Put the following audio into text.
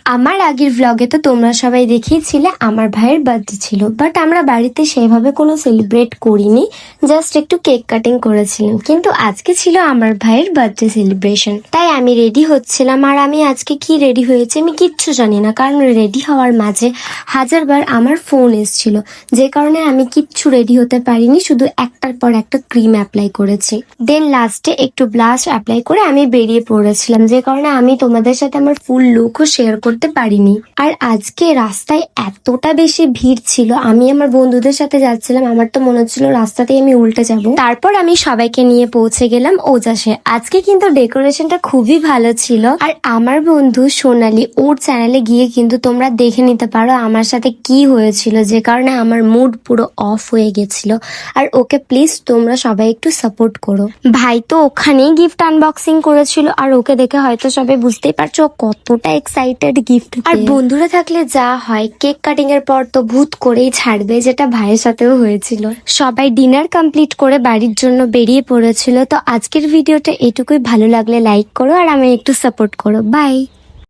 আমার আগের ভ্লগে তো তোমরা সবাই দেখিয়েছিলে আমার ভাইয়ের বার্থডে ছিল, বাট আমরা বাড়িতে সেভাবে কোনো সেলিব্রেট করিনি, জাস্ট একটু কেক কাটিং করেছিলাম। কিন্তু আজকে ছিল আমার ভাইয়ের বার্থডে সেলিব্রেশন, তাই আমি রেডি হচ্ছিলাম। আর আমি আজকে কি রেডি হয়েছে আমি কিচ্ছু জানি না, কারণ রেডি হওয়ার মাঝে হাজারবার আমার ফোন এসেছিল, যে কারণে আমি কিচ্ছু রেডি হতে পারিনি, শুধু একটার পর একটা ক্রিম অ্যাপ্লাই করেছি। দেন লাস্টে একটু ব্লাশ অ্যাপ্লাই করে আমি বেরিয়ে পড়েছিলাম, যে কারণে আমি তোমাদের সাথে আমার ফুল লুকও শেয়ার করতে পারিনি। আর আজকে রাস্তায় এতটা বেশি ভিড় ছিল, আমি আমার বন্ধুদের সাথে যাচ্ছিলাম, আমার তো মনে হচ্ছিল রাস্তাতেই আমি উল্টে যাব। তারপর আমি সবাইকে নিয়ে পৌঁছে গেলাম ওজাসে। আজকে কিন্তু ডেকোরেশনটা খুবই ভালো ছিল। আর আমার বন্ধু সোনালি, ওর চ্যানেলে গিয়ে কিন্তু তোমরা দেখে নিতে পারো আমার সাথে কি হয়েছিল, যে কারণে আমার মুড পুরো অফ হয়ে গেছিল। আর ওকে প্লিজ তোমরা সবাই একটু সাপোর্ট করো। ভাই তো ওখানেই গিফট আনবক্সিং করেছিল, আর ওকে দেখে হয়তো সবাই বুঝতেই পারছো কতটা এক্সাইটেড গিফট। আর বন্ধুরা থাকলে যা হয়, কেক কাটিং এর পর তো ভূত করেই ছাড়বে, যেটা ভাইয়ের সাথেও হয়েছিল। সবাই ডিনার কমপ্লিট করে বাড়ির জন্য বেরিয়ে পড়েছিল। তো আজকের ভিডিওটা এটুকুই, ভালো লাগলে লাইক করো আর আমি একটু সাপোর্ট করো। বাই।